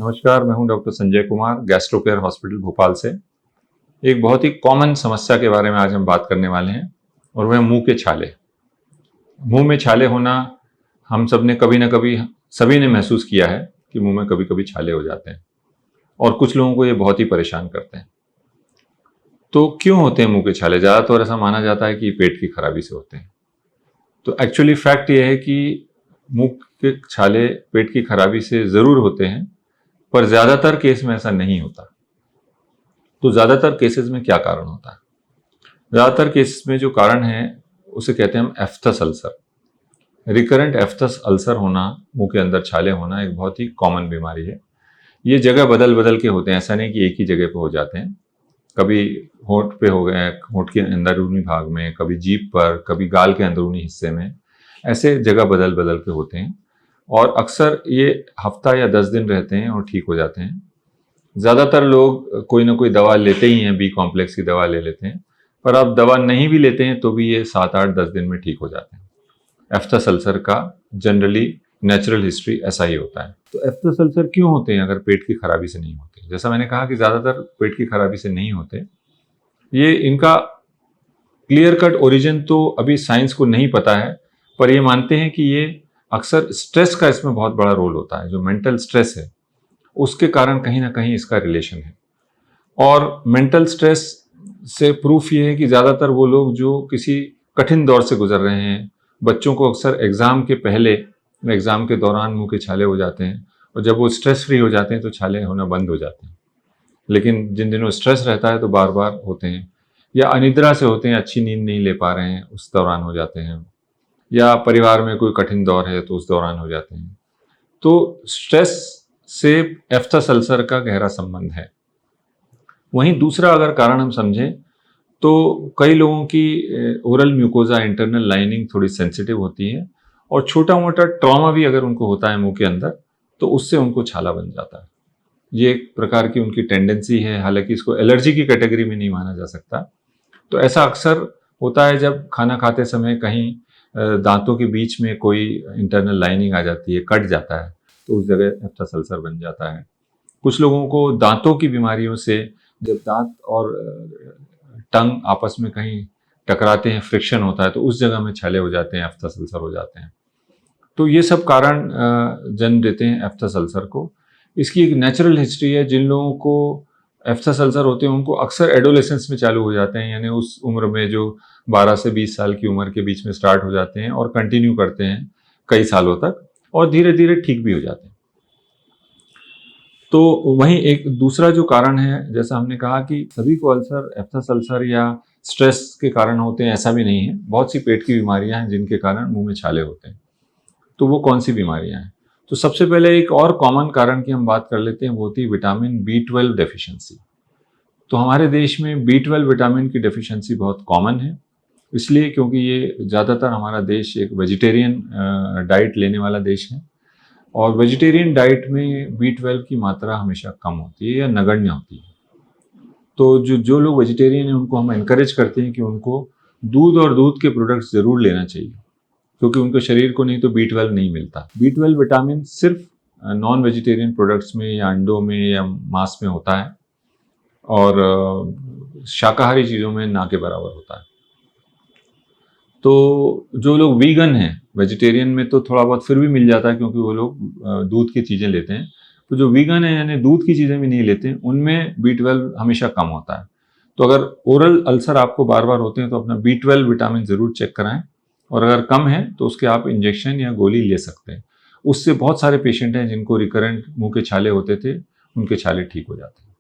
नमस्कार, मैं हूं doctor Sanjay Kumar, gastro care hospital Bhopal से। एक बहुत ही कॉमन समस्या के बारे में आज हम बात करने वाले हैं और वह मुंह के छाले। मुंह में छाले होना हम सब ने कभी ना कभी सभी ने महसूस किया है कि मुंह में कभी कभी छाले हो जाते हैं और कुछ लोगों को ये बहुत ही परेशान करते हैं। तो क्यों होते हैं मुंह के छाले? ज़्यादातर ऐसा माना जाता है कि पेट की खराबी से होते हैं। तो एक्चुअली फैक्ट ये है कि मुंह के छाले पेट की खराबी से ज़रूर होते हैं, पर ज़्यादातर केस में ऐसा नहीं होता। तो ज़्यादातर केसेस में क्या कारण होता है? ज़्यादातर केसेस में जो कारण है उसे कहते हैं हम aphthous ulcer. Recurrent aphthous ulcer होना, मुंह के अंदर छाले होना एक बहुत ही कॉमन बीमारी है। ये जगह बदल बदल के होते हैं, ऐसा नहीं कि एक ही जगह पे हो जाते हैं। कभी होंठ पे हो गए, होंठ के अंदरूनी भाग में, कभी जीभ पर, कभी गाल के अंदरूनी हिस्से में, ऐसे जगह बदल बदल के होते हैं और अक्सर ये हफ्ता या 10 दिन रहते हैं और ठीक हो जाते हैं। ज़्यादातर लोग कोई ना कोई दवा लेते ही हैं, बी कॉम्प्लेक्स की दवा ले लेते हैं, पर आप दवा नहीं भी लेते हैं तो भी ये 7, 8, 10 दिन में ठीक हो जाते हैं। एफ्थस अल्सर का जनरली नेचुरल हिस्ट्री ऐसा ही होता है। तो एफ्थस अल्सर क्यों होते हैं अगर पेट की खराबी से नहीं होते? जैसा मैंने कहा कि ज़्यादातर पेट की खराबी से नहीं होते। ये इनका क्लियर कट ओरिजिन तो अभी साइंस को नहीं पता है, पर ये मानते हैं कि ये अक्सर स्ट्रेस का इसमें बहुत बड़ा रोल होता है। जो मेंटल स्ट्रेस है उसके कारण कहीं ना कहीं इसका रिलेशन है। और मेंटल स्ट्रेस से प्रूफ ये है कि ज़्यादातर वो लोग जो किसी कठिन दौर से गुजर रहे हैं, बच्चों को अक्सर एग्ज़ाम के पहले, एग्ज़ाम के दौरान मुंह के छाले हो जाते हैं और जब वो स्ट्रेस फ्री हो जाते हैं तो छाले होना बंद हो जाते हैं। लेकिन जिन दिनों स्ट्रेस रहता है तो बार बार होते हैं, या अनिद्रा से होते हैं, अच्छी नींद नहीं ले पा रहे हैं उस दौरान हो जाते हैं, या परिवार में कोई कठिन दौर है तो उस दौरान हो जाते हैं। तो स्ट्रेस से एफ्थस अल्सर का गहरा संबंध है। वहीं दूसरा अगर कारण हम समझें तो कई लोगों की ओरल म्यूकोजा इंटरनल लाइनिंग थोड़ी सेंसिटिव होती है और छोटा मोटा ट्रॉमा भी अगर उनको होता है मुंह के अंदर तो उससे उनको छाला बन जाता है। ये एक प्रकार की उनकी टेंडेंसी है, हालांकि इसको एलर्जी की कैटेगरी में नहीं माना जा सकता। तो ऐसा अक्सर होता है जब खाना खाते समय कहीं दांतों के बीच में कोई इंटरनल लाइनिंग आ जाती है, कट जाता है, तो उस जगह एफ्थस अल्सर बन जाता है। कुछ लोगों को दांतों की बीमारियों से, जब दांत और टंग आपस में कहीं टकराते हैं, फ्रिक्शन होता है, तो उस जगह में छाले हो जाते हैं, एफ्थस अल्सर हो जाते हैं। तो ये सब कारण जन्म देते हैं एफ्थस अल्सर को। इसकी एक नेचुरल हिस्ट्री है। जिन लोगों को एफ्थस अल्सर होते हैं उनको अक्सर एडोलेसेंस में चालू हो जाते हैं, यानी उस उम्र में जो 12 से 20 साल की उम्र के बीच में स्टार्ट हो जाते हैं और कंटिन्यू करते हैं कई सालों तक और धीरे धीरे ठीक भी हो जाते हैं। तो वहीं एक दूसरा जो कारण है, जैसा हमने कहा कि सभी को अल्सर, एफ्थस अल्सर या स्ट्रेस के कारण होते हैं, ऐसा भी नहीं है। बहुत सी पेट की बीमारियां हैं जिनके कारण मुंह में छाले होते हैं। तो वो कौन सी बीमारियां हैं? तो सबसे पहले एक और कॉमन कारण की हम बात कर लेते हैं, वो होती है विटामिन B12 डेफिशिएंसी। तो हमारे देश में B12 विटामिन की डेफिशिएंसी बहुत कॉमन है, इसलिए क्योंकि ये ज़्यादातर हमारा देश एक वेजिटेरियन डाइट लेने वाला देश है और वेजिटेरियन डाइट में B12 की मात्रा हमेशा कम होती है या नगण्य होती है। तो जो लोग वेजिटेरियन हैं उनको हम एनकरेज करते हैं कि उनको दूध और दूध के प्रोडक्ट्स ज़रूर लेना चाहिए, क्योंकि उनके शरीर को नहीं तो B12 नहीं मिलता। B12 विटामिन सिर्फ नॉन वेजिटेरियन प्रोडक्ट्स में या अंडों में या मांस में होता है और शाकाहारी चीज़ों में ना के बराबर होता है। तो जो लोग वीगन हैं, वेजिटेरियन में तो थोड़ा बहुत फिर भी मिल जाता है क्योंकि वो लोग दूध की चीज़ें लेते हैं। तो जो वीगन है यानी दूध की चीज़ें भी नहीं लेते हैं, उनमें B12 हमेशा कम होता है। तो अगर ओरल अल्सर आपको बार बार होते हैं तो अपना B12 विटामिन ज़रूर चेक कराएं और अगर कम है तो उसके आप इंजेक्शन या गोली ले सकते हैं। उससे बहुत सारे पेशेंट हैं जिनको रिकरेंट मुंह के छाले होते थे, उनके छाले ठीक हो जाते हैं।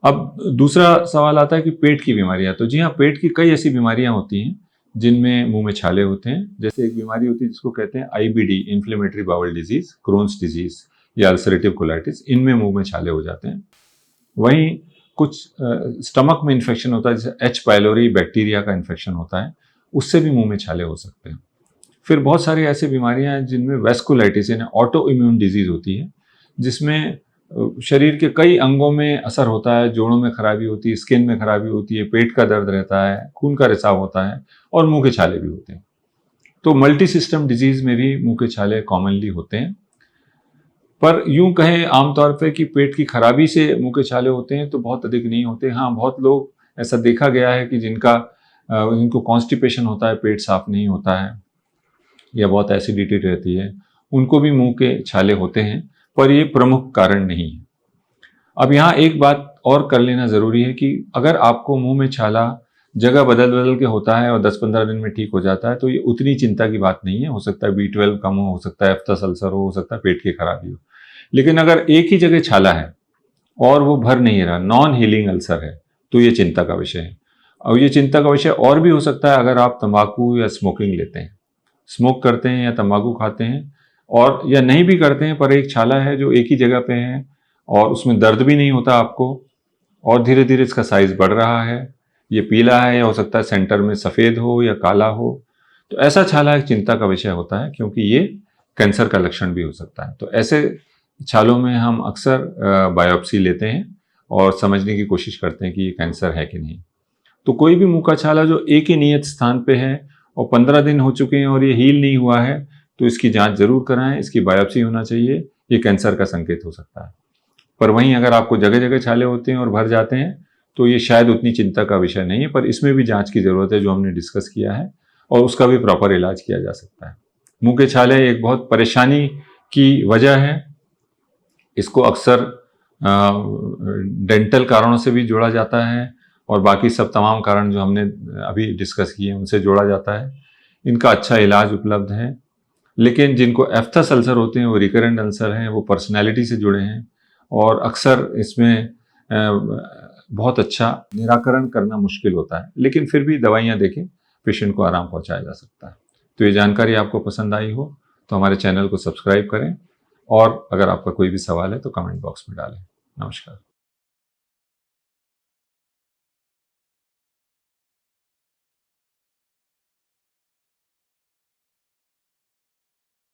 अब दूसरा सवाल आता है कि पेट की बीमारियां। तो जी हाँ, पेट की कई ऐसी बीमारियां होती हैं जिनमें मुंह में छाले होते हैं। जैसे एक बीमारी होती है जिसको कहते हैं IBD, inflammatory bowel disease, Crohn's disease या अल्सरेटिव कोलाइटिस, इनमें मुंह में छाले हो जाते हैं। वहीं कुछ स्टमक में इन्फेक्शन होता है, जैसे H पाइलोरी बैक्टीरिया का इन्फेक्शन होता है, उससे भी मुंह में छाले हो सकते हैं। फिर बहुत सारी ऐसी बीमारियां हैं जिनमें वेस्कुलाइटिस यानी ऑटो इम्यून डिजीज होती है, जिसमें शरीर के कई अंगों में असर होता है, जोड़ों में खराबी होती है, स्किन में खराबी होती है, पेट का दर्द रहता है, खून का रिसाव होता है और मुंह के छाले भी होते हैं। तो मल्टी सिस्टम डिजीज में भी मुंह के छाले कॉमनली होते हैं। पर यूं कहें आमतौर पे कि पेट की खराबी से मुंह के छाले होते हैं तो बहुत अधिक नहीं होते। हाँ, बहुत लोग ऐसा देखा गया है कि जिनको कॉन्स्टिपेशन होता है, पेट साफ नहीं होता है या बहुत एसिडिटी रहती है, उनको भी मुंह के छाले होते हैं, पर ये प्रमुख कारण नहीं है। अब यहाँ एक बात और कर लेना ज़रूरी है कि अगर आपको मुंह में छाला जगह बदल बदल के होता है और 10-15 दिन में ठीक हो जाता है तो ये उतनी चिंता की बात नहीं है। हो सकता है B12 कम हो सकता है एफ्थस अल्सर हो सकता है पेट की खराबी हो। लेकिन अगर एक ही जगह छाला है और वो भर नहीं रहा, नॉन हीलिंग अल्सर है, तो ये चिंता का विषय है। और ये चिंता का विषय और भी हो सकता है अगर आप तंबाकू या स्मोकिंग लेते हैं, स्मोक करते हैं या तंबाकू खाते हैं, और या नहीं भी करते हैं पर एक छाला है जो एक ही जगह पे है और उसमें दर्द भी नहीं होता आपको, और धीरे धीरे इसका साइज बढ़ रहा है, ये पीला है या हो सकता है सेंटर में सफ़ेद हो या काला हो, तो ऐसा छाला एक चिंता का विषय होता है क्योंकि ये कैंसर का लक्षण भी हो सकता है। तो ऐसे छालों में हम अक्सर बायोप्सी लेते हैं और समझने की कोशिश करते हैं कि ये कैंसर है कि नहीं। तो कोई भी मुंह का छाला जो एक ही नियत स्थान पे है और 15 दिन हो चुके हैं और ये हील नहीं हुआ है, तो इसकी जांच जरूर कराएं, इसकी बायोप्सी होना चाहिए, ये कैंसर का संकेत हो सकता है। पर वहीं अगर आपको जगह जगह छाले होते हैं और भर जाते हैं तो ये शायद उतनी चिंता का विषय नहीं है, पर इसमें भी जांच की ज़रूरत है जो हमने डिस्कस किया है, और उसका भी प्रॉपर इलाज किया जा सकता है। मुंह के छाले एक बहुत परेशानी की वजह है, इसको अक्सर डेंटल कारणों से भी जोड़ा जाता है और बाकी सब तमाम कारण जो हमने अभी डिस्कस किए उनसे जोड़ा जाता है। इनका अच्छा इलाज उपलब्ध है, लेकिन जिनको एफ्थस अल्सर होते हैं, वो रिकरेंट अल्सर हैं, वो पर्सनैलिटी से जुड़े हैं और अक्सर इसमें बहुत अच्छा निराकरण करना मुश्किल होता है, लेकिन फिर भी दवाइयाँ देके पेशेंट को आराम पहुंचाया जा सकता है। तो ये जानकारी आपको पसंद आई हो तो हमारे चैनल को सब्सक्राइब करें, और अगर आपका कोई भी सवाल है तो कमेंट बॉक्स में डालें। नमस्कार।